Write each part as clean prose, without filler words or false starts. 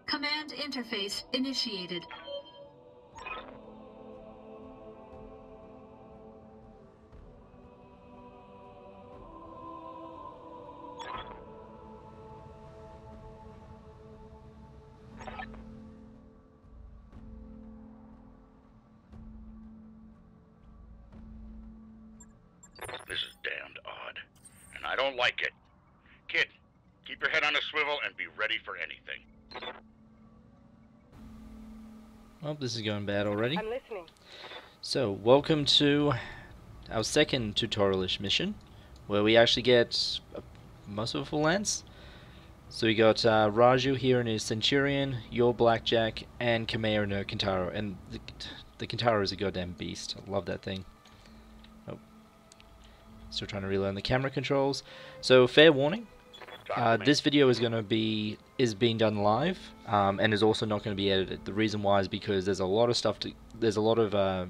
Command interface initiated. This is damned odd, and I don't like it. Kid, keep your head on a swivel and be ready for anything. Well, this is going bad already. I'm listening. So, welcome to our second tutorial-ish mission, where we actually get most of a full lance. So we got Raju here in his Centurion, your Blackjack, and Kamea in her Kintaro. And the Kintaro is a goddamn beast. I love that thing. Oh. Still trying to relearn the camera controls. So, fair warning. This video is being done live, and is also not going to be edited. The reason why is because there's a lot of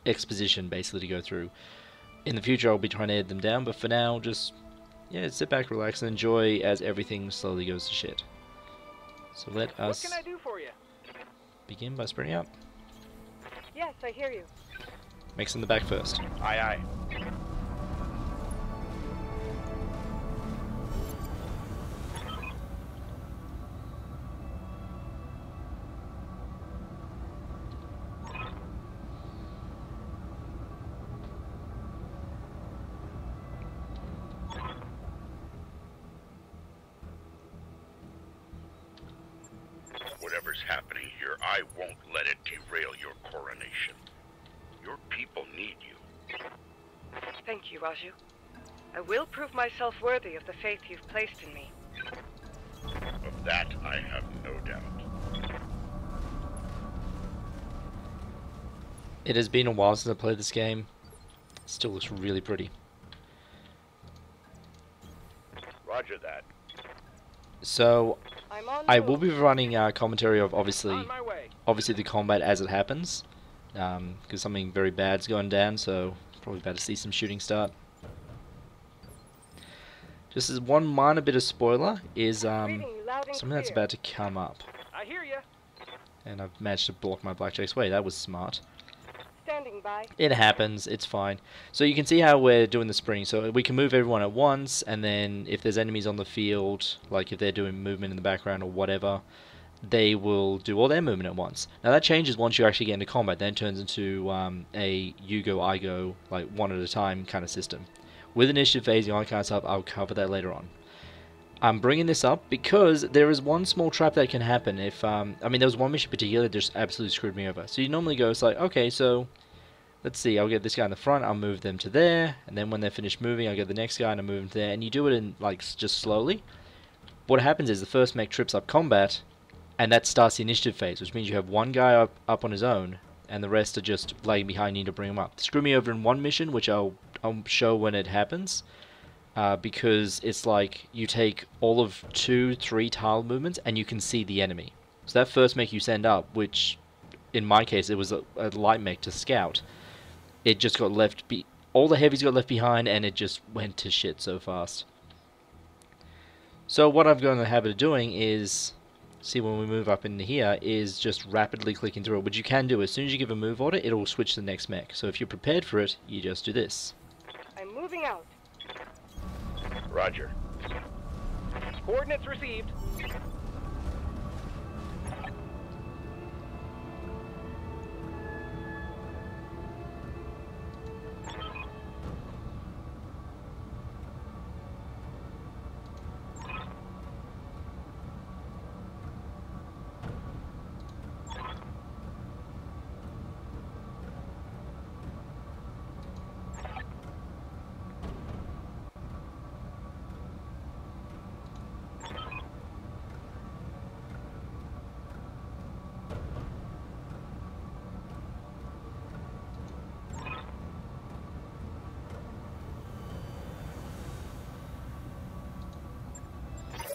exposition basically to go through. In the future, I'll be trying to edit them down, but for now, just sit back, relax, and enjoy as everything slowly goes to shit. So let us What can I do for you? begin by spreading out. Yes, I hear you. Mix in the back first. Aye, aye. Whatever's happening here, I won't let it derail your coronation. Your people need you. Thank you, Raju. I will prove myself worthy of the faith you've placed in me. Of that, I have no doubt. It has been a while since I played this game. It still looks really pretty. Roger that. So, I'm on I the will move. be running commentary of obviously On my way. the combat as it happens, because something very bad's going down, so probably about to see some shooting start. Just as one minor bit of spoiler is Reading you loud and something that's clear. about to come up, I hear you. and I've managed to block my blackjack's way. That was smart. Standing by. It happens, it's fine. So you can see how we're doing the spring. So we can move everyone at once, and then if there's enemies on the field, like if they're doing movement in the background or whatever, they will do all their movement at once. Now that changes once you actually get into combat. Then it turns into a you go, I go, like one at a time kind of system. With initiative phasing, all that kind of stuff, I'll cover that later on. I'm bringing this up because there is one small trap that can happen if, I mean, there was one mission in particular that just absolutely screwed me over. So you normally go, it's like, okay, so, let's see, I'll get this guy in the front, I'll move them to there, and then when they're finished moving, I'll get the next guy and I'll move them to there, and you do it in, like, just slowly. What happens is the first mech trips up combat, and that starts the initiative phase, which means you have one guy up on his own, and the rest are just lagging behind you to bring him up. Screw me over in one mission, which I'll show when it happens. Because it's like you take all of 2-3 tile movements and you can see the enemy. So that first mech you send up, which in my case it was a light mech to scout, it just got left, all the heavies got left behind and it just went to shit so fast. So what I've got in the habit of doing is, see when we move up into here, is just rapidly clicking through it, which you can do. As soon as you give a move order, it'll switch to the next mech. So if you're prepared for it, you just do this. I'm moving out. Roger. Coordinates received.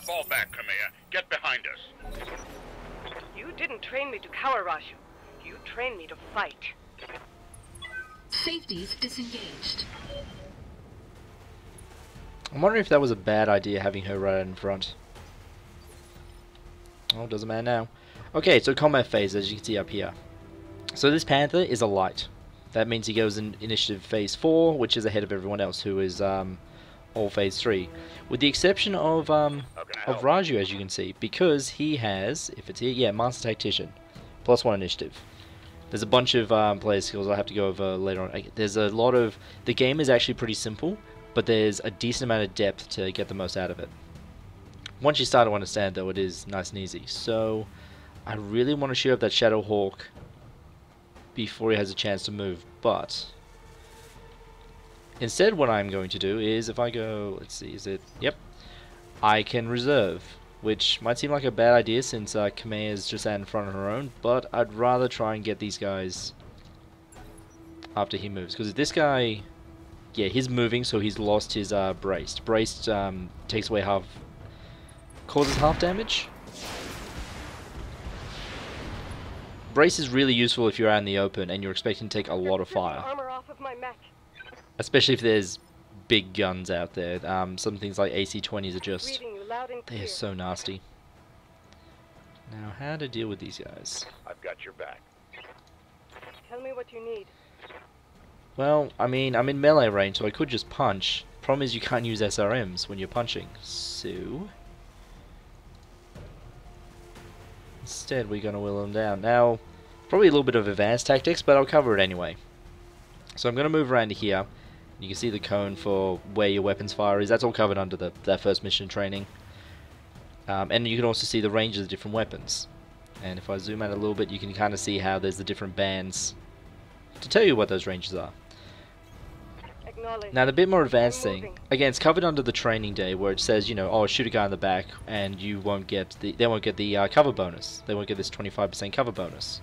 Fall back, Kamea. Get behind us. You didn't train me to cower, Raju. You trained me to fight. Safeties disengaged. I'm wondering if that was a bad idea having her right in front. Oh, doesn't matter now. Okay, so combat phase, as you can see up here. So this Panther is a light. That means he goes in initiative phase 4, which is ahead of everyone else, who is all phase 3. With the exception of Raju, as you can see, because he has, if it's here, yeah, Master Tactician, +1 initiative. There's a bunch of player skills I'll have to go over later on. There's a lot of... The game is actually pretty simple, but there's a decent amount of depth to get the most out of it. Once you start to understand, though, it is nice and easy. So, I really want to shoot up that Shadow Hawk before he has a chance to move, but... Instead, what I'm going to do is, if I go... Let's see, is it... Yep. I can reserve, which might seem like a bad idea since Kamea is just out in front of her own, but I'd rather try and get these guys after he moves. Because if this guy... Yeah, he's moving, so he's lost his braced. Braced takes away half... Causes half damage. Brace is really useful if you're out in the open and you're expecting to take a lot of fire. Armor off of my mech. Especially if there's big guns out there. Some things like AC-20s are just... They are so nasty. Now, how to deal with these guys? I've got your back. Tell me what you need. Well, I mean, I'm in melee range, so I could just punch. Problem is you can't use SRMs when you're punching. So... Instead, we're going to whittle them down. Now, probably a little bit of advanced tactics, but I'll cover it anyway. So I'm going to move around to here. You can see the cone for where your weapons fire is. That's all covered under that first mission training. And you can also see the range of the different weapons. And if I zoom out a little bit, you can kind of see how there's the different bands to tell you what those ranges are. Now, the bit more advanced thing, again, it's covered under the training day, where it says, you know, oh, shoot a guy in the back, and you won't get the, they won't get the cover bonus. They won't get this 25% cover bonus.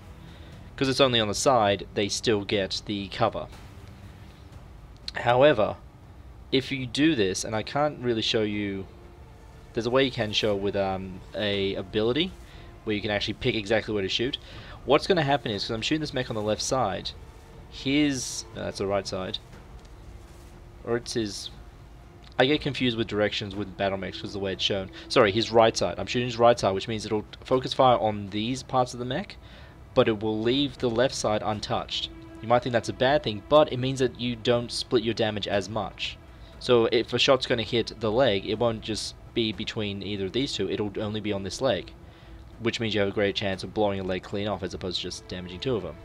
Because it's only on the side, they still get the cover. However, if you do this, and I can't really show you, there's a way you can show with a ability, where you can actually pick exactly where to shoot. What's going to happen is, because I'm shooting this mech on the left side, his, no, that's the right side, or it's his... I get confused with directions with battle mechs because of the way it's shown. Sorry, his right side. I'm shooting his right side, which means it'll focus fire on these parts of the mech, but it will leave the left side untouched. You might think that's a bad thing, but it means that you don't split your damage as much. So if a shot's going to hit the leg, it won't just be between either of these two, it'll only be on this leg. Which means you have a great chance of blowing a leg clean off as opposed to just damaging two of them.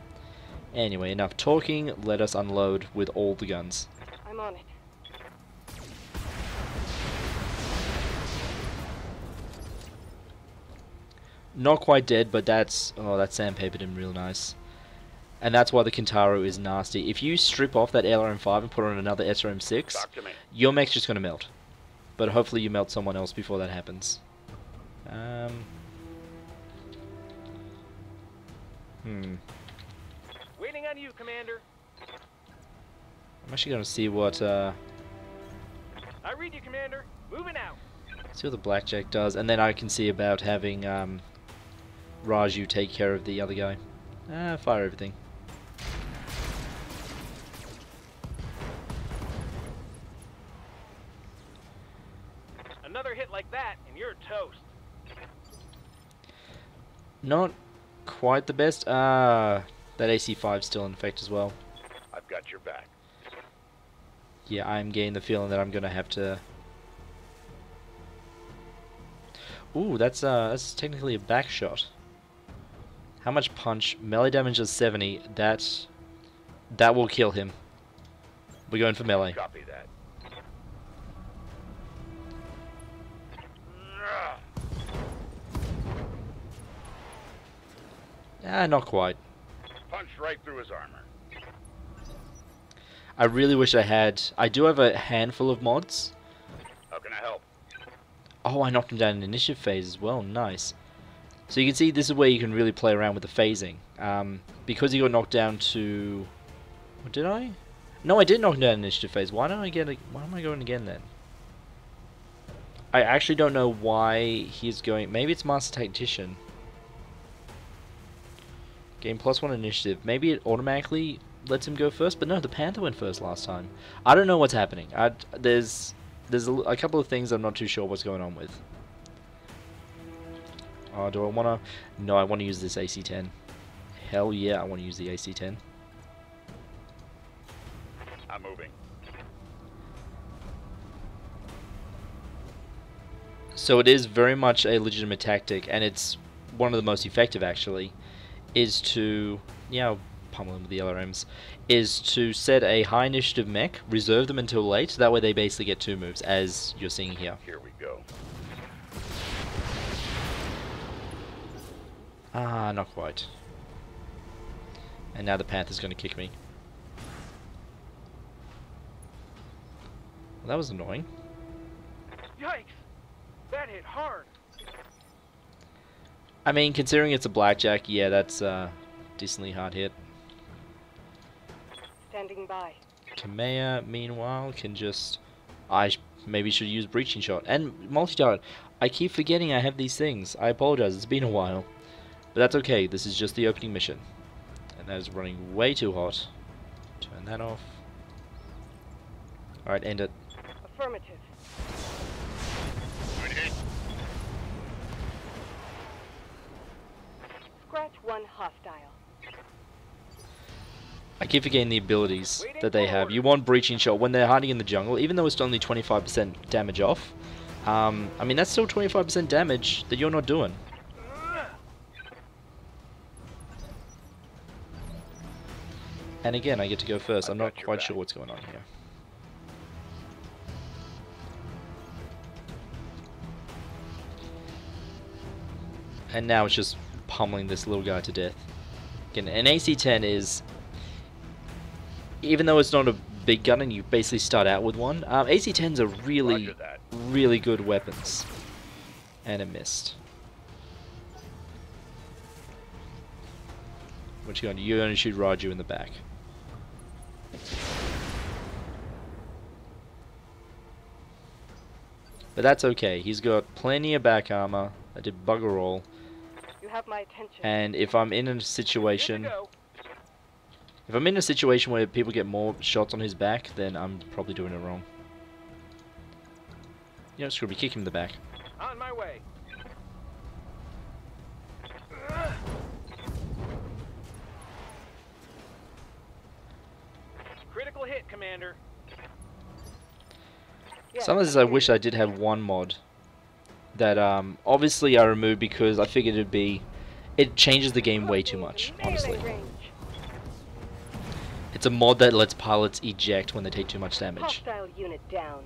Anyway, enough talking, let us unload with all the guns. I'm on it. Not quite dead, but that's... Oh, that sandpapered him real nice. And that's why the Kintaro is nasty. If you strip off that LRM-5 and put on another SRM-6, your mech's just going to melt. But hopefully you melt someone else before that happens. Waiting on you, Commander. I'm actually going to see what... I read you, Commander. Moving out. See what the Blackjack does, and then I can see about having Raju take care of the other guy. Fire everything. Another hit like that, and you're toast. Not quite the best. That AC-5's still in effect as well. I've got your back. Yeah, I'm getting the feeling that I'm gonna have to... Ooh, that's technically a back shot. How much punch? Melee damage is 70. That will kill him. We're going for melee. Copy that. Not quite. Punched right through his armor. I really wish I had... I do have a handful of mods. How can I help? Oh, I knocked him down in initiative phase as well. Nice. So you can see this is where you can really play around with the phasing. Because he got knocked down to... What, did I? No, I did knock him down in initiative phase. Why am I going again then? I actually don't know why he's going... Maybe it's Master Tactician. Gain +1 initiative. Maybe it automatically lets him go first, but no, the Panther went first last time. I don't know what's happening. There's a couple of things I'm not too sure what's going on with. Oh, do I want to? No, I want to use this AC-10. Hell yeah, I want to use the AC-10. I'm moving. So it is very much a legitimate tactic, and it's one of the most effective actually, is to, pummel them with the LRMs, is to set a high initiative mech, reserve them until late, that way they basically get 2 moves, as you're seeing here. Here we go. Ah, not quite. And now the Panther's going to kick me. Well, that was annoying. Yikes! That hit hard. I mean, considering it's a blackjack, yeah, that's a decently hard hit. Standing by. Kamea, meanwhile, can just... maybe should use breaching shot. And multi-target. I keep forgetting I have these things. I apologize, it's been a while. But that's okay, this is just the opening mission. And that is running way too hot. Turn that off. Alright, end it. Affirmative. Good hit. Scratch 1 hostile. I keep forgetting the abilities that they have. You want breaching shot when they're hiding in the jungle, even though it's only 25% damage off. I mean, that's still 25% damage that you're not doing. And again, I get to go first. I'm not quite sure what's going on here. And now it's just pummeling this little guy to death. Again, an AC-10 is, even though it's not a big gun and you basically start out with one, AC-10s are really, really good weapons. And it missed. What you gonna do? You're gonna shoot Raju in the back. But that's okay. He's got plenty of back armor. I did bugger all. You have my attention. And if I'm in a situation, where people get more shots on his back, then I'm probably doing it wrong. You know, screw me, kick him in the back. On my way. Critical hit, Commander. Some of this I wish I did have one mod that obviously I removed because I figured it changes the game way too much, honestly. It's a mod that lets pilots eject when they take too much damage. Hostile unit down.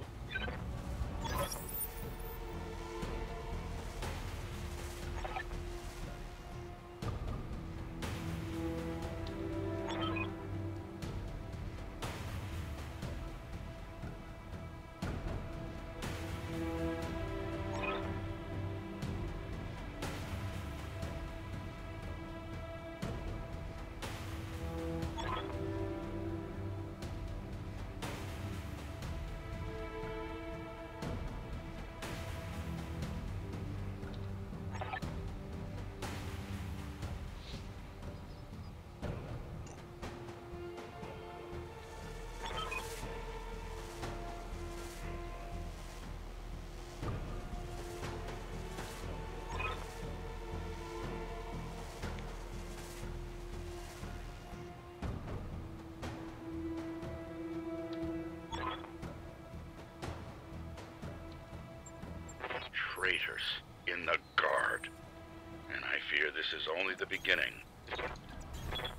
Traitors in the guard. And I fear this is only the beginning.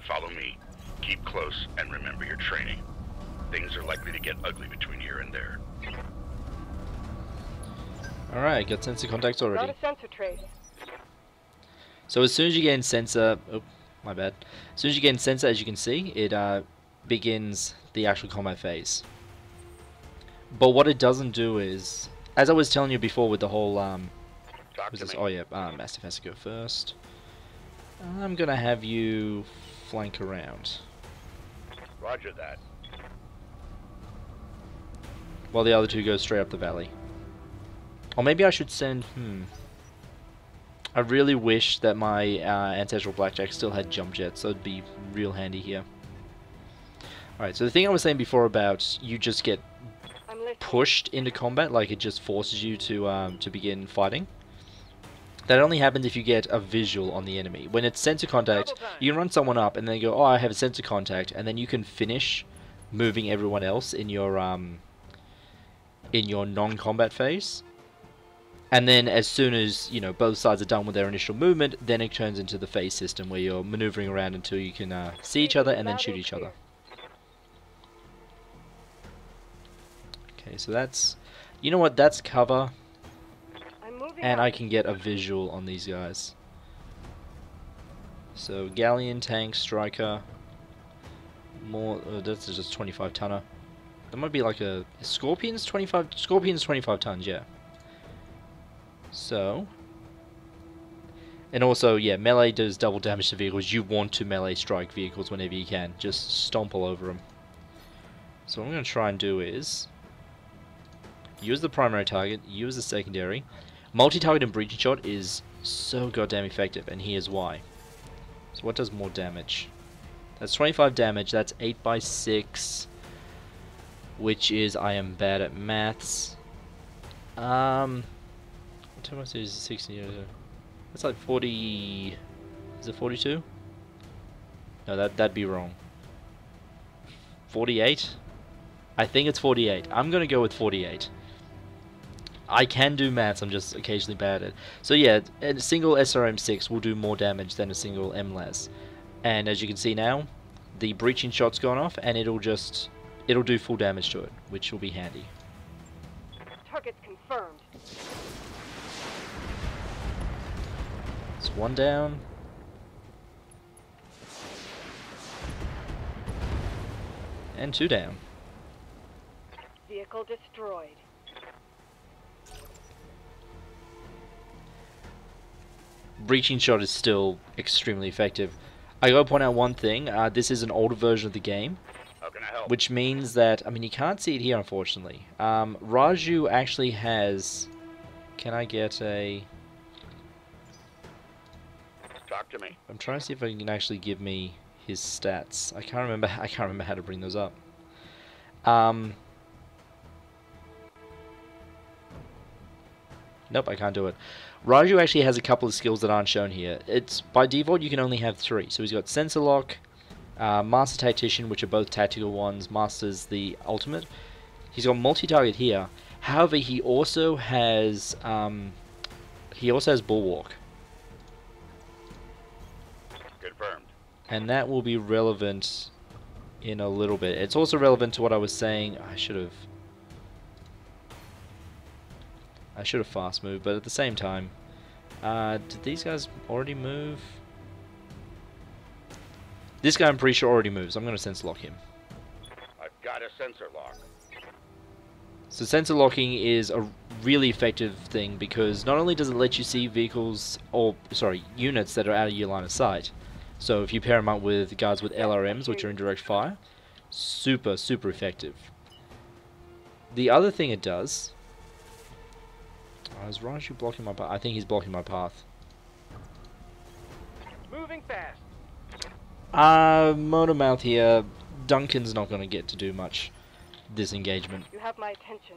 Follow me. Keep close and remember your training. Things are likely to get ugly between here and there. Alright, got sensor contacts already. Not a sensor trace. So as soon as you get in sensor, oh, my bad. As soon as you get in sensor, as you can see, it begins the actual combat phase. But what it doesn't do is, as I was telling you before with the whole, Mastiff has to go first. I'm gonna have you flank around. Roger that. While the other two go straight up the valley. Or maybe I should send, I really wish that my Ancestral Blackjack still had jump jets, so it'd be real handy here. Alright, so the thing I was saying before about you just get pushed into combat, like it just forces you to begin fighting. That only happens if you get a visual on the enemy. When it's sensor contact, you can run someone up and then go, oh, I have a sensor contact, and then you can finish moving everyone else in your non-combat phase. And then as soon as, you know, both sides are done with their initial movement, then it turns into the phase system where you're maneuvering around until you can see each other and then shoot each other. Okay, so that's... You know what? That's cover. And I can get a visual on these guys. So, Galleon, Tank, Striker. More... that's just 25 tonner. That might be like a... Scorpion's 25... Scorpion's 25 tons, yeah. So... And also, yeah, melee does double damage to vehicles. You want to melee strike vehicles whenever you can. Just stomp all over them. So what I'm going to try and do is... Use the primary target, use the secondary. Multi-target and breaching shot is so goddamn effective, and here's why. So what does more damage? That's 25 damage, that's 8 by 6, which is, I am bad at maths. What time is it? 60? That's like 40... Is it 42? No, that'd be wrong. 48? I think it's 48. I'm gonna go with 48. I can do maths, I'm just occasionally bad at it. So yeah, a single SRM6 will do more damage than a single MLAS. And as you can see now, the breaching shot's gone off, and it'll do full damage to it, which will be handy. Target confirmed. It's one down. And two down. Vehicle destroyed. Breaching shot is still extremely effective. I gotta point out one thing, this is an older version of the game, How can I help? which means that, I mean, you can't see it here unfortunately. Raju actually has, can I get a... Talk to me. I'm trying to see if I can actually give me his stats. I can't remember how to bring those up. Nope, I can't do it. Raju actually has a couple of skills that aren't shown here. It's by default you can only have 3. So he's got Sensor Lock, Master Tactician, which are both tactical ones. Master's the ultimate. He's got multi-target here. However, he also has Bulwark. Confirmed. And that will be relevant in a little bit. It's also relevant to what I was saying. I should have fast moved, but at the same time, did these guys already move? This guy I'm pretty sure already moves. I'm going to sensor lock him. I've got a sensor lock. So sensor locking is a really effective thing because not only does it let you see vehicles, or sorry, units that are out of your line of sight. So if you pair them up with guards with LRMs, which are in direct fire, super effective. The other thing it does... is Raju blocking my path? I think he's blocking my path. Moving fast. Monomouth here. Duncan's not going to get to do much disengagement. You have my attention.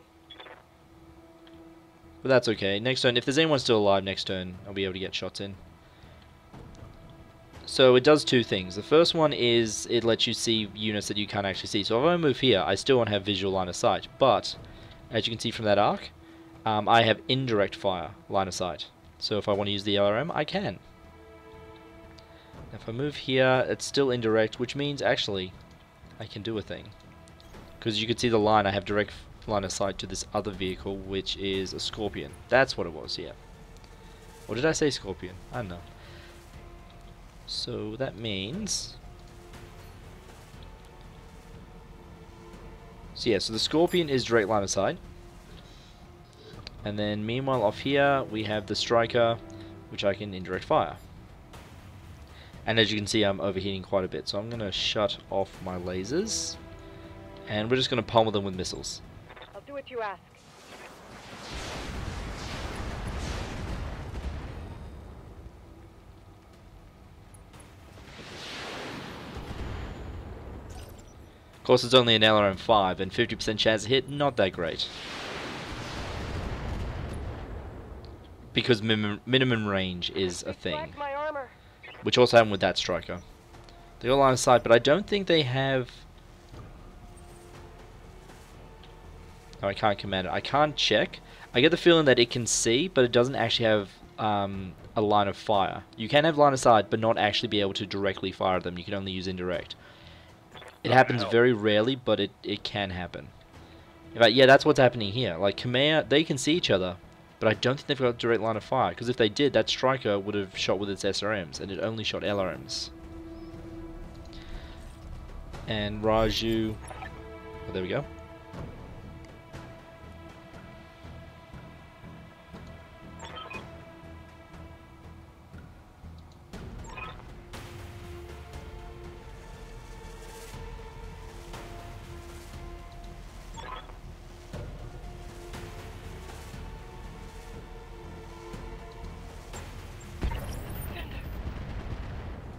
But that's okay. Next turn, if there's anyone still alive next turn, I'll be able to get shots in. So it does two things. The first one is it lets you see units that you can't actually see. So if I move here, I still won't have visual line of sight. But, as you can see from that arc, I have indirect fire line of sight. So if I want to use the LRM, I can. If I move here, it's still indirect, which means actually I can do a thing. Because you can see the line, I have direct line of sight to this other vehicle, which is a Scorpion. That's what it was, yeah. Or did I say Scorpion? I don't know. So that means... So yeah, so the Scorpion is direct line of sight. And then meanwhile off here we have the Striker, which I can indirect fire. And as you can see, I'm overheating quite a bit, so I'm going to shut off my lasers. And we're just going to pummel them with missiles. I'll do what you ask. Of course, it's only an LRM-5, and 50% chance to hit, not that great. because minimum range is a They thing, blacked my armor. which also happened with that striker. They got line of sight, but I don't think they have... Oh, I can't command it. I can't check. I get the feeling that it can see, but it doesn't actually have a line of fire. You can have line of sight, but not actually be able to directly fire them. You can only use indirect. It happens very rarely, but it can happen. In fact, yeah, that's what's happening here. Like, Kamea, they can see each other, but I don't think they've got a direct line of fire, because if they did, that striker would have shot with its SRMs, and it only shot LRMs. And Raju... Oh, there we go.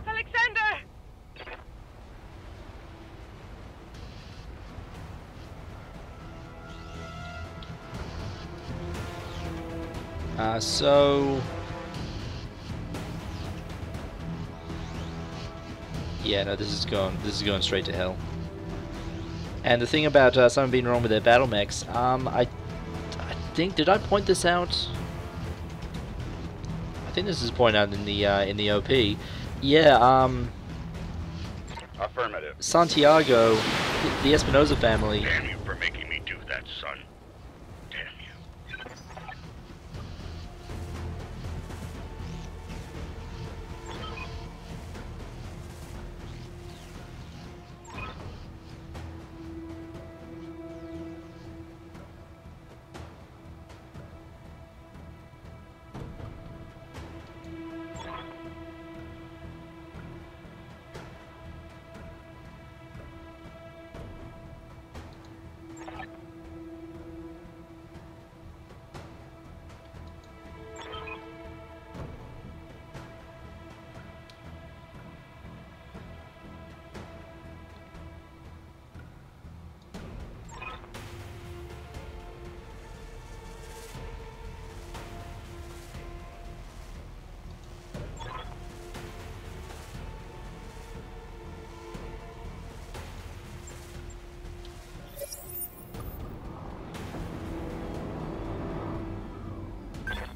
Alexander! So... Yeah, no, this is going straight to hell. And the thing about something being wrong with their battle mechs, I think, did I point this out? I think this is pointed out in the OP. Yeah, Affirmative. Santiago, the Espinosa family. Damn you for making me do that, son. Damn you.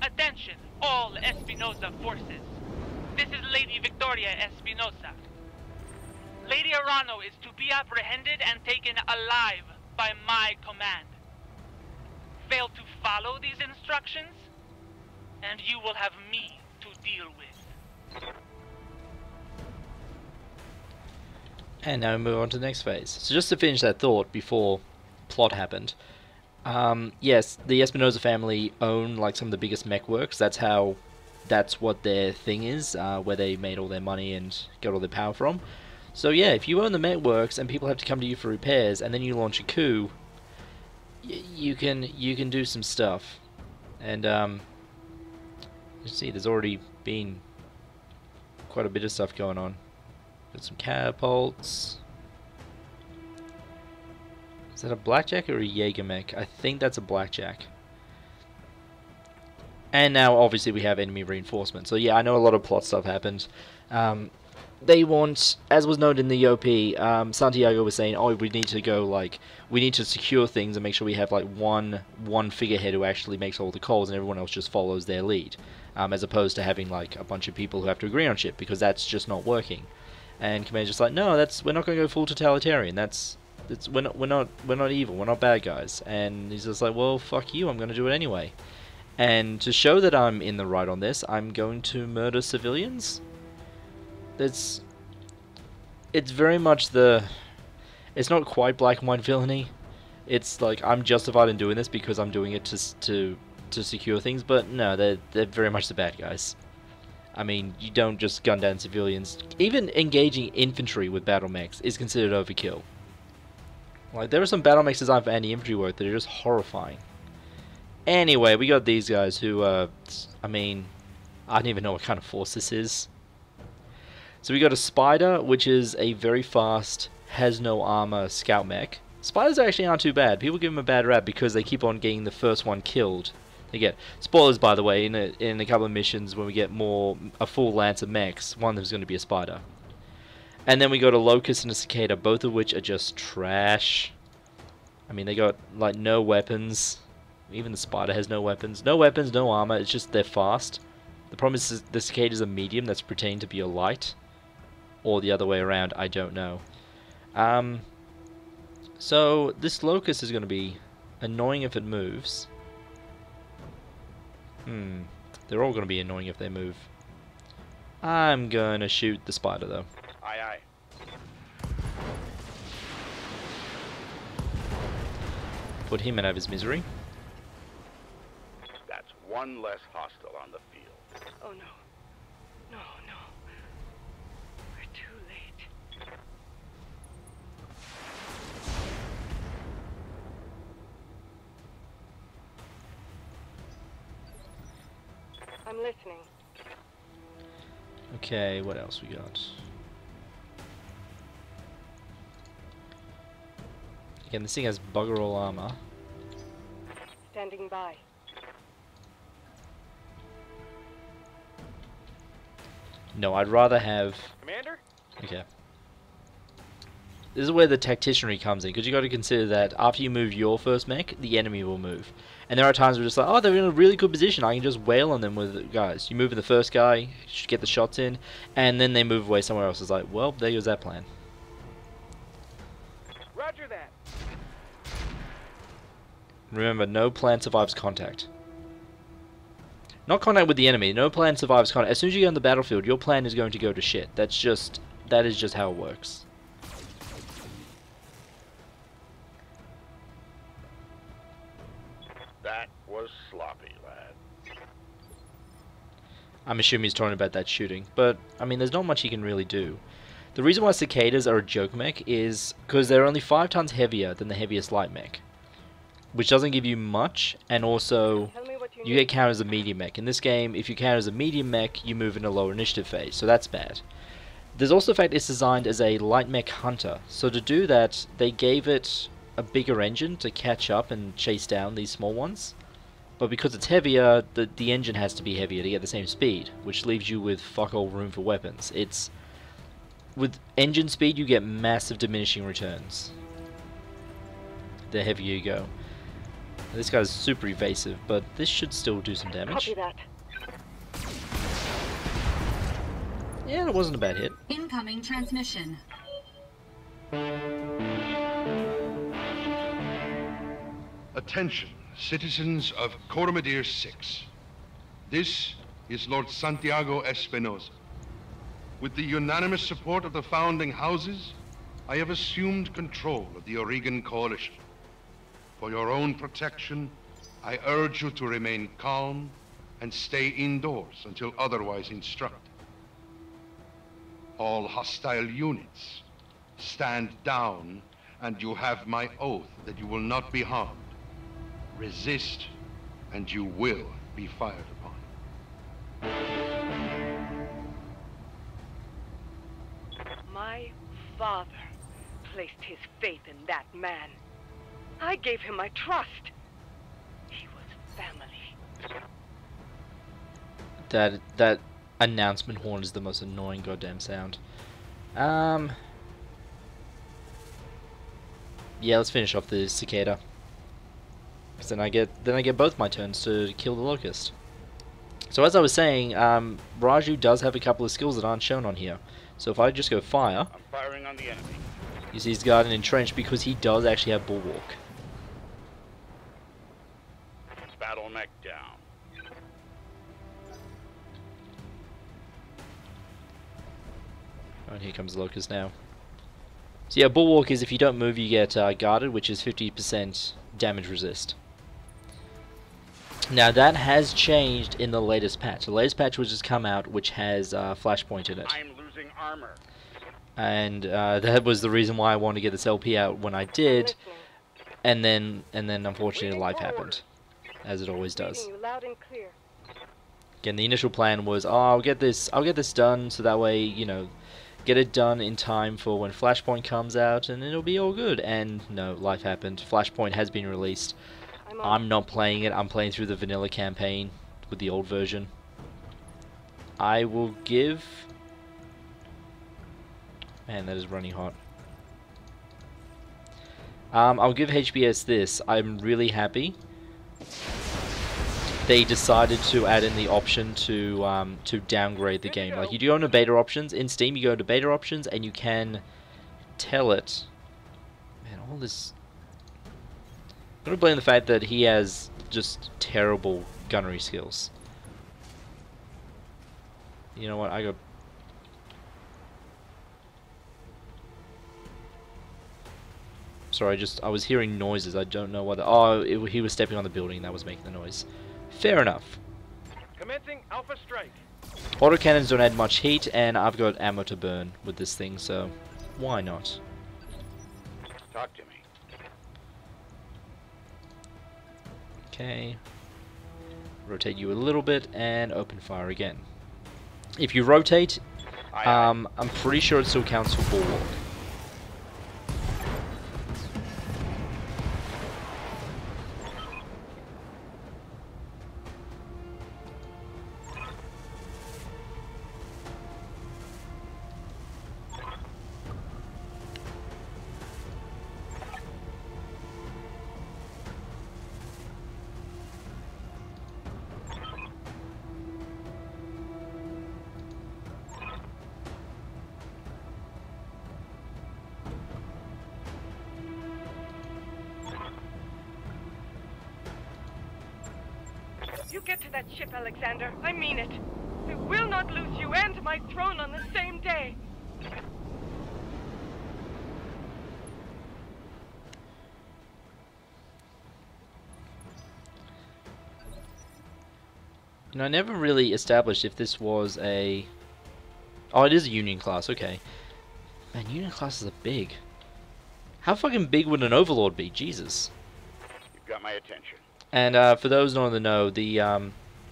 Attention, all Espinosa forces. This is Lady Victoria Espinosa. Lady Arano is to be apprehended and taken alive by my command. Fail to follow these instructions, and you will have me to deal with. And now we move on to the next phase. So just to finish that thought before plot happened. Yes, the Espinosa family own like some of the biggest mech works. That's what their thing is, where they made all their money and got all their power from. So yeah, if you own the mech works and people have to come to you for repairs, and then you launch a coup, you can do some stuff. And you see, there's already been quite a bit of stuff going on. Got some catapults. Is that a blackjack or a Jaeger mech? I think that's a blackjack. And now, obviously, we have enemy reinforcement. So yeah, I know a lot of plot stuff happened. They want, as was noted in the OP, Santiago was saying, oh, we need to go, like, we need to secure things and make sure we have, like, one figurehead who actually makes all the calls and everyone else just follows their lead. As opposed to having, like, a bunch of people who have to agree on shit, because that's just not working. And Kamea's just like, no, we're not going to go full totalitarian. We're not evil. We're not bad guys. And he's just like, well, fuck you. I'm going to do it anyway. And to show that I'm in the right on this, I'm going to murder civilians. It's very much it's not quite black and white villainy. It's like I'm justified in doing this because I'm doing it to secure things. But no, they're very much the bad guys. I mean, you don't just gun down civilians. Even engaging infantry with battle mechs is considered overkill. Like, there are some battle mechs designed for anti-infantry work that are just horrifying. Anyway, we got these guys who, I mean, I don't even know what kind of force this is. So we got a Spider, which is a very fast, has no armor scout mech. Spiders actually aren't too bad. People give them a bad rap because they keep on getting the first one killed They get spoilers, by the way. In a couple of missions, when we get a full lance of mechs, one of them is going to be a spider. And then we got a locust and a cicada, both of which are just trash. I mean, they got like no weapons. Even the spider has no weapons. No weapons, no armor. It's just they're fast. The problem is the cicada is a medium that's pretending to be a light, or the other way around. I don't know. So this locust is going to be annoying if it moves. They're all going to be annoying if they move. I'm going to shoot the spider though. Aye, aye. Put him out of his misery. That's one less hostile on the field. Oh no. No, no. We're too late. I'm listening. Okay, what else we got? Again, this thing has bugger all armor. Standing by. No, I'd rather have... Commander? Okay. This is where the tacticianry comes in, because you got to consider that after you move your first mech, the enemy will move. And there are times where it's like, oh, they're in a really good position, I can just wail on them with guys. You move in the first guy, get the shots in, and then they move away somewhere else. It's like, well, there goes that plan. Roger that. Remember, no plan survives contact. Not contact with the enemy, no plan survives contact. As soon as you get on the battlefield, your plan is going to go to shit. That is just how it works. That was sloppy, lad. I'm assuming he's talking about that shooting, but I mean, there's not much he can really do. The reason why cicadas are a joke mech is because they're only 5 tons heavier than the heaviest light mech, which doesn't give you much, and also Tell me what you you need. get counted as a medium mech. In this game, if you count as a medium mech, you move in a lower initiative phase, so that's bad. There's also the fact it's designed as a light mech hunter, so to do that, they gave it a bigger engine to catch up and chase down these small ones. But because it's heavier, the engine has to be heavier to get the same speed, which leaves you with fuck all room for weapons. With engine speed, you get massive diminishing returns the heavier you go. This guy's super evasive, but this should still do some damage. Copy that. Yeah, it wasn't a bad hit. Incoming transmission. Attention, citizens of Coronation 6. This is Lord Santiago Espinosa. With the unanimous support of the founding houses, I have assumed control of the Oregon Coalition. For your own protection, I urge you to remain calm and stay indoors until otherwise instructed. All hostile units, stand down, and you have my oath that you will not be harmed. Resist, and you will be fired upon. My father placed his faith in that man. I gave him my trust. He was family. That announcement horn is the most annoying goddamn sound. Yeah, let's finish off the cicada. Because then I get both my turns to kill the locust. So as I was saying, Raju does have a couple of skills that aren't shown on here. So if I just go fire, I'm firing on the enemy. you see he's guarded and entrenched because he does actually have bulwark. Battle mech down. And here comes locust now. So yeah, bulwark is if you don't move you get guarded, which is 50% damage resist. Now that has changed in the latest patch. The latest patch which has come out, which has flashpoint in it. I'm losing armor. And that was the reason why I wanted to get this LP out when I did, and then unfortunately life happened, as it always does. Reading you loud and clear. Again, the initial plan was, oh, I'll get this done, so that way, you know, get it done in time for when Flashpoint comes out, and it'll be all good. And no, life happened. Flashpoint has been released. I'm not playing it. I'm playing through the vanilla campaign with the old version. I will give... Man, that is running hot. I'll give HBS this. I'm really happy they decided to add in the option to downgrade the game. Like, you go into beta options in Steam, you go to beta options, and you can tell it. Man, all this. I'm gonna blame the fact that he has just terrible gunnery skills. You know what? I Sorry, I was hearing noises. I don't know what. He was stepping on the building that was making the noise. Fair enough. Commencing Alpha Strike. Autocannons don't add much heat, and I've got ammo to burn with this thing, so why not? Talk to me. Okay. Rotate you a little bit and open fire again. If you rotate, I'm pretty sure it still counts for bulwark. You get to that ship, Alexander. I mean it. I will not lose you and my throne on the same day. You know, I never really established if this was a... Oh, it is a Union class, okay. Man, Union classes are big. How fucking big would an Overlord be? Jesus. You've got my attention. And for those not in the know, the...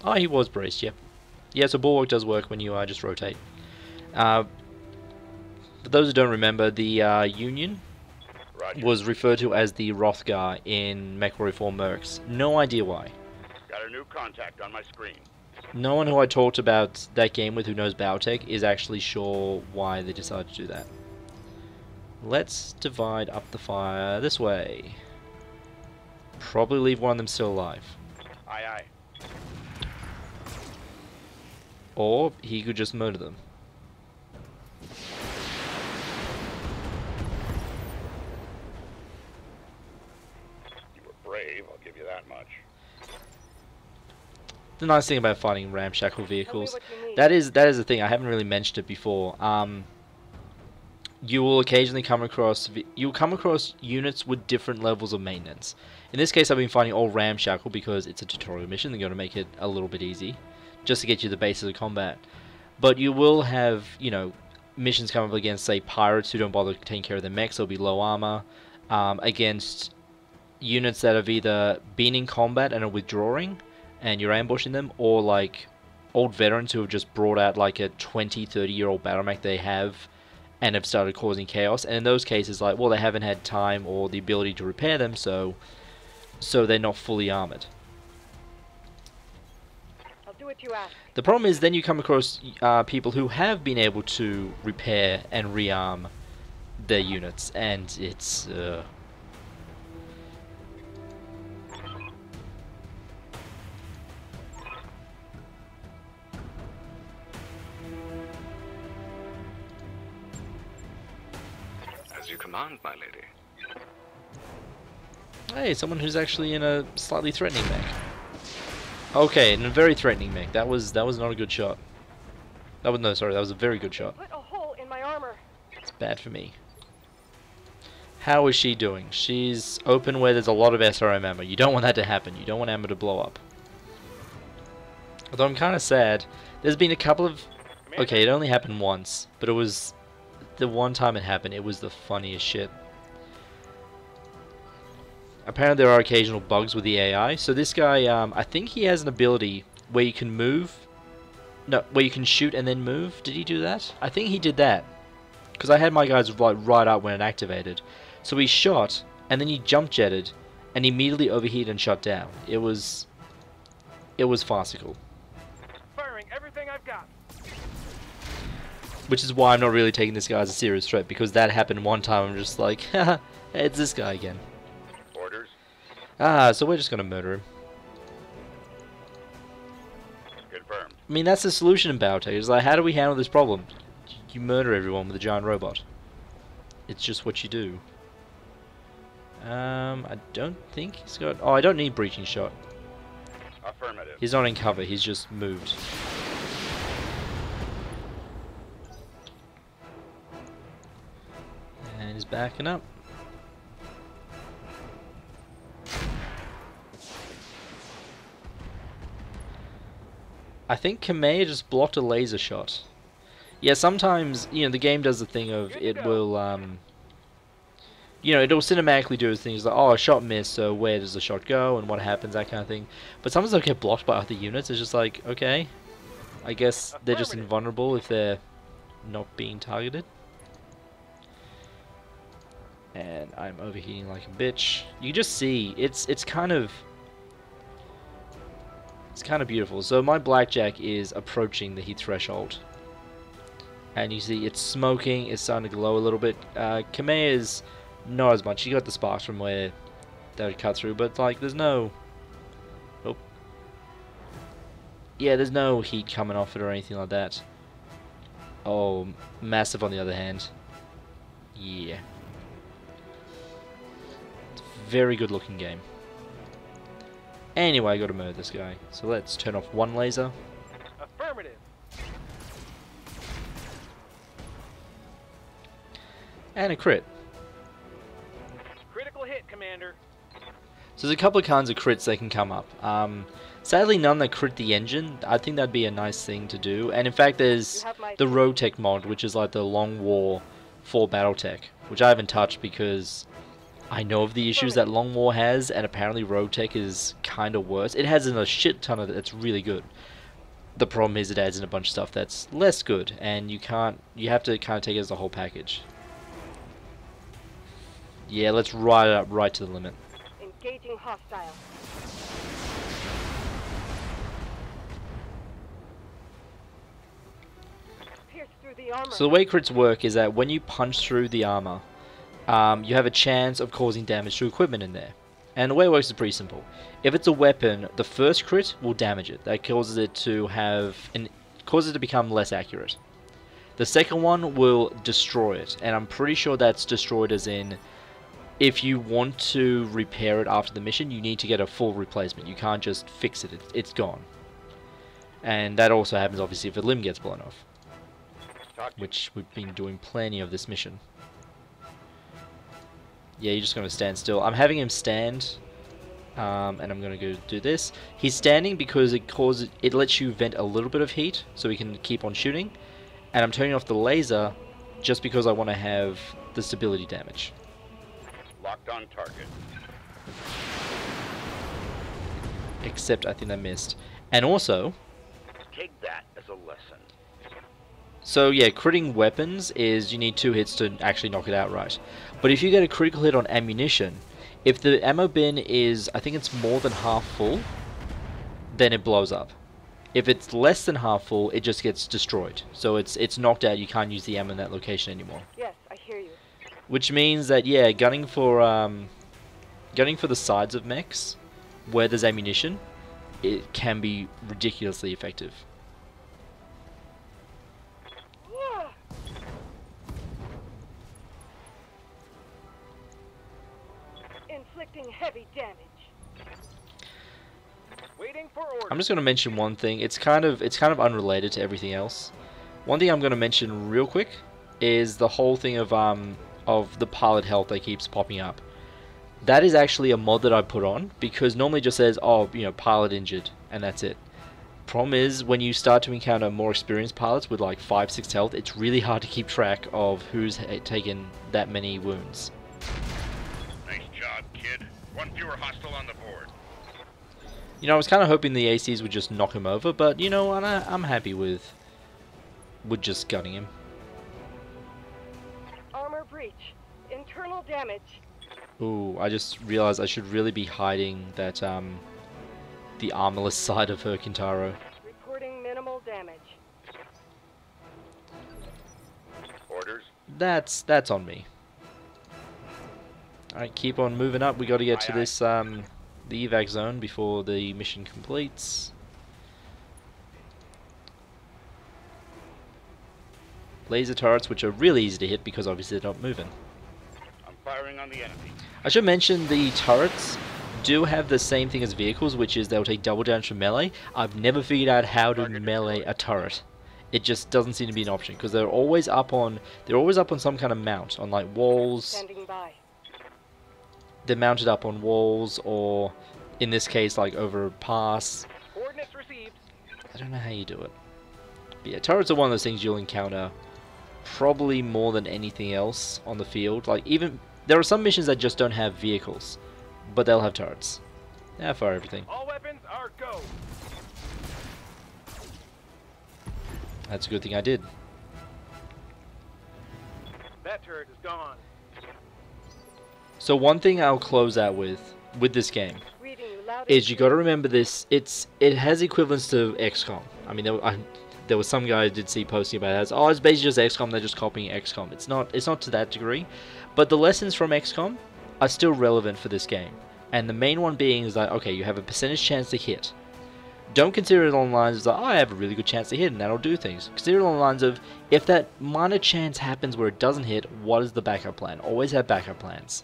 Oh, he was braced, yep. Yeah, so Bulwark does work when you just rotate. For those who don't remember, the Union Roger. was referred to as the Rothgar in MechWarrior Mercs. No idea why. Got a new contact on my screen. No one who I talked about that game with who knows BATTLETECH is actually sure why they decided to do that. Let's divide up the fire this way. Probably leave one of them still alive. Aye, aye. Or he could just murder them. You were brave, I'll give you that much. The nice thing about fighting ramshackle vehicles, what you need. that is the thing. I haven't really mentioned it before. You will occasionally come across units with different levels of maintenance. In this case, I've been fighting all ramshackle because it's a tutorial mission. They're going to make it a little bit easy, just to get you the basis of combat. But you will have, you know, missions come up against, say, pirates who don't bother taking care of their mechs. They'll be low armor. Against units that have either been in combat and are withdrawing, and you're ambushing them, or like old veterans who have just brought out like a 20-30-year-old battle mech they have and have started causing chaos. And in those cases, like, well, they haven't had time or the ability to repair them, so they're not fully armored. I'll do what you ask. The problem is then you come across people who have been able to repair and rearm their units, and it's As you command, my lady. Hey, someone who's actually in a slightly threatening mech. Okay, in a very threatening mech. That was not a good shot. That was that was a very good shot. Put a hole in my armor. It's bad for me. How is she doing? She's open where there's a lot of SRM ammo. You don't want that to happen. You don't want ammo to blow up. Although I'm kind of sad. There's been a couple of... Okay, it only happened once, but it was... The one time it happened, it was the funniest shit. Apparently there are occasional bugs with the AI. So this guy, I think he has an ability where you can move. No, where you can shoot and then move. Did he do that? I think he did that. Because I had my guys right up when it activated. So he shot, and then he jump jetted, and immediately overheated and shut down. It was farcical. Firing everything I've got. Which is why I'm not really taking this guy as a serious threat, because that happened one time. I'm just like, haha, it's this guy again. Orders? So we're just gonna murder him. Confirmed. I mean, that's the solution in BATTLETECH. It's like, how do we handle this problem? You murder everyone with a giant robot. It's just what you do. I don't think he's got... Oh, I don't need breaching shot. Affirmative. He's not in cover, he's just moved. And he's backing up. I think Kamea just blocked a laser shot. Yeah, sometimes, you know, the game does the thing of it will, you know, it'll cinematically do things like, oh, a shot missed, so where does the shot go and what happens, that kind of thing. But sometimes they'll get blocked by other units. It's just like, okay, I guess they're just invulnerable if they're not being targeted. And I'm overheating like a bitch. You can just see, it's kind of beautiful. So my blackjack is approaching the heat threshold. And you see it's smoking, it's starting to glow a little bit. Kamea is not as much. You got the sparks from where that would cut through, but like there's no... Oh. Yeah, there's no heat coming off it or anything like that. Oh, massive on the other hand. Yeah. It's a very good looking game. Anyway, I gotta murder this guy. So let's turn off one laser. Affirmative. And a crit. Critical hit, Commander. So there's a couple of kinds of crits that can come up. Sadly, none that crit the engine. I think that'd be a nice thing to do. And in fact, there's the RoTech mod, which is like the Long War for BattleTech, which I haven't touched because I know of the issues that Long War has, and apparently RoTech is kind of worse. It has a shit ton of it that's really good. The problem is it adds in a bunch of stuff that's less good, and you have to kind of take it as a whole package. Yeah, let's ride it up right to the limit. Engaging hostile. Pierce through the armor. So the way crits work is that when you punch through the armor, you have a chance of causing damage to equipment in there. And the way it works is pretty simple. If it's a weapon, the first crit will damage it. That causes it to become less accurate. The second one will destroy it, and I'm pretty sure that's destroyed as in, if you want to repair it after the mission, you need to get a full replacement. You can't just fix it, it's gone. And that also happens obviously if a limb gets blown off, which we've been doing plenty of this mission. Yeah, you're just going to stand still. I'm having him stand, and I'm going to go do this. He's standing because it lets you vent a little bit of heat, so we can keep on shooting. And I'm turning off the laser just because I want to have the stability damage. Locked on target. Except I think I missed. And also, Take that as a lesson. so yeah, critting weapons is you need 2 hits to actually knock it out right. But if you get a critical hit on ammunition, if the ammo bin is, I think it's more than half full, then it blows up. If it's less than half full, it just gets destroyed. So it's knocked out, you can't use the ammo in that location anymore. Yes, I hear you. Which means that, yeah, gunning for the sides of mechs, where there's ammunition, it can be ridiculously effective. Inflicting heavy damage. Waiting for orders. I'm just going to mention one thing. It's kind of unrelated to everything else. One thing I'm going to mention real quick is the whole thing of the pilot health that keeps popping up. That is actually a mod that I put on because normally it just says, oh, you know, pilot injured, and that's it. Problem is, when you start to encounter more experienced pilots with like 5-6 health, it's really hard to keep track of who's taken that many wounds. Nice job, kid. One fewer hostile on the board. You know, I was kind of hoping the ACs would just knock him over, but you know, I'm happy with just gunning him. Armor breach. Internal damage. Ooh, I just realized I should really be hiding that, the armorless side of her Kintaro. Reporting minimal damage. Orders? That's on me. Alright, keep on moving up. We gotta get to this, the evac zone before the mission completes. Laser turrets, which are really easy to hit because obviously they're not moving. I'm firing on the enemy. I should mention the turrets do have the same thing as vehicles, which is they'll take double damage from melee. I've never figured out how to melee a turret. It just doesn't seem to be an option because they're always up on some kind of mount, on like walls. Standing by. They're mounted up on walls, or in this case, like over a pass. Coordinates received. I don't know how you do it. But yeah, turrets are one of those things you'll encounter probably more than anything else on the field. Like, even there are some missions that just don't have vehicles, but they'll have turrets. Yeah, fire everything. All weapons are go. That's a good thing I did. That turret is gone. So one thing I'll close out with this game Reading you loud is you got to remember this. It has equivalents to XCOM. I mean, there was some guy I did see posting about it as, oh, it's basically just XCOM. They're just copying XCOM. It's not to that degree, but the lessons from XCOM are still relevant for this game. And the main one being is that, okay, you have a percentage chance to hit. Don't consider it along the lines of, oh, I have a really good chance to hit and that'll do things. Consider it along the lines of, if that minor chance happens where it doesn't hit, what is the backup plan? Always have backup plans.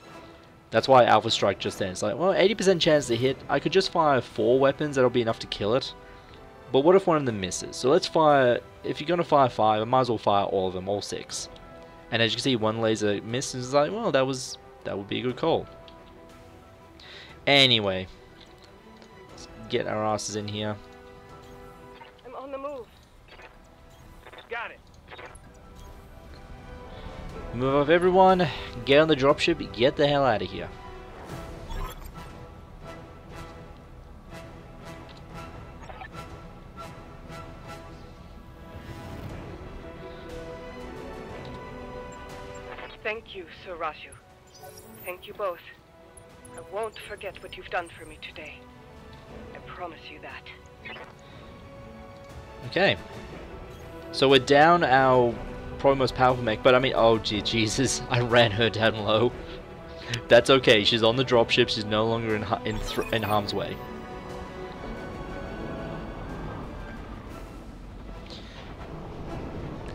That's why Alpha Strike just then. It's like, well, 80% chance to hit. I could just fire 4 weapons. That'll be enough to kill it. But what if one of them misses? So let's fire... If you're going to fire 5, I might as well fire all of them, all 6. And as you can see, one laser misses. It's like, well, that would be a good call. Anyway. Let's get our asses in here. I'm on the move. Got it. Move up, everyone. Get on the dropship. Get the hell out of here. Thank you, Sir Rashu. Thank you both. I won't forget what you've done for me today. I promise you that. Okay. So we're down our probably most powerful mech, but I mean, oh gee, Jesus, I ran her down low. That's okay, she's on the dropship, she's no longer in harm's way.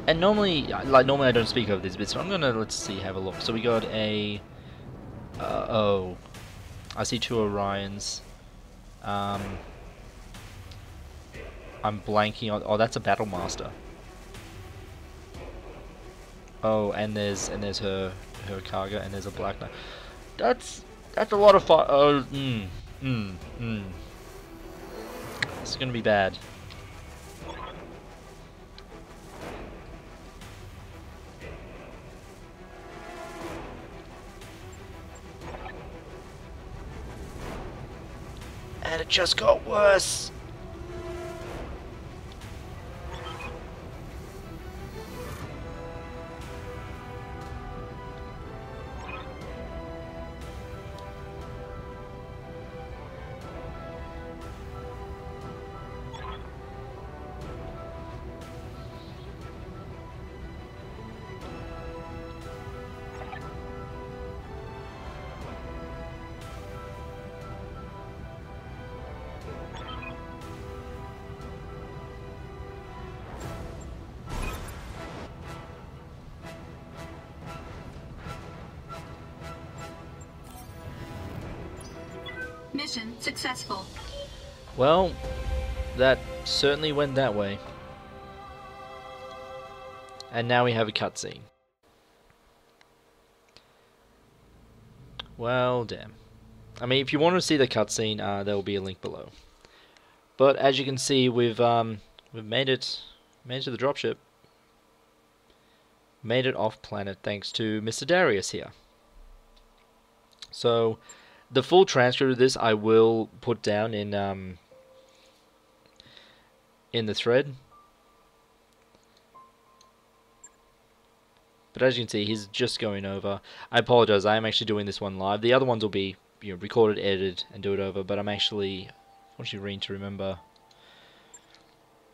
And normally I don't speak over these bits, so I'm gonna, let's see, have a look. So we got a, oh, I see 2 Orions. I'm blanking on, oh, that's a Battle Master. Oh, and there's her Kaga, and there's a Black Knight. That's a lot of fire. Oh, This is gonna be bad. And it just got worse. Mission successful. Well, that certainly went that way. And now we have a cutscene. Well, damn. I mean, if you want to see the cutscene, there will be a link below. But as you can see, we've made it to the dropship. Made it off planet thanks to Mr. Darius here. So the full transcript of this I will put down in the thread. But as you can see, he's just going over. I apologize, I am actually doing this one live. The other ones will be, you know, recorded, edited, and do it over. But I'm actually, I want you to remember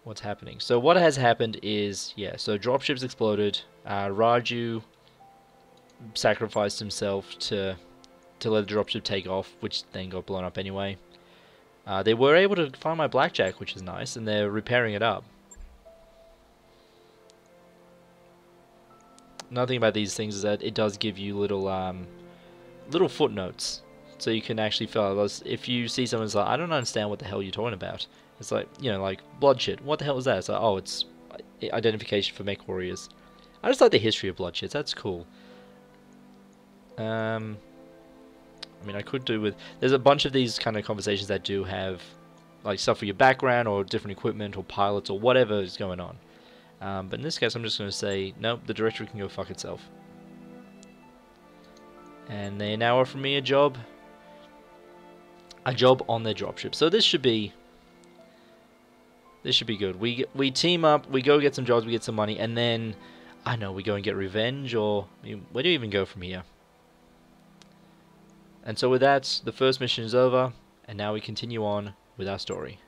what's happening. So what has happened is, yeah, so dropships exploded. Raju sacrificed himself to let the dropship take off, which then got blown up anyway. They were able to find my blackjack, which is nice, and they're repairing it up. Another thing about these things is that it does give you little footnotes, so you can actually fill out. If you see someone's like, I don't understand what the hell you're talking about. It's like, you know, like bloodshed. What the hell is that? It's like, oh, it's identification for mech warriors. I just like the history of bloodshed. That's cool. I mean, I could do with... There's a bunch of these kind of conversations that do have like stuff for your background or different equipment or pilots or whatever is going on. But in this case, I'm just going to say, nope, the directory can go fuck itself. And they now offer me a job on their dropship. So this should be good. We team up, we go get some jobs, we get some money, and then, I know, we go and get revenge, or I mean, where do you even go from here? And so with that, the first mission is over, and now we continue on with our story.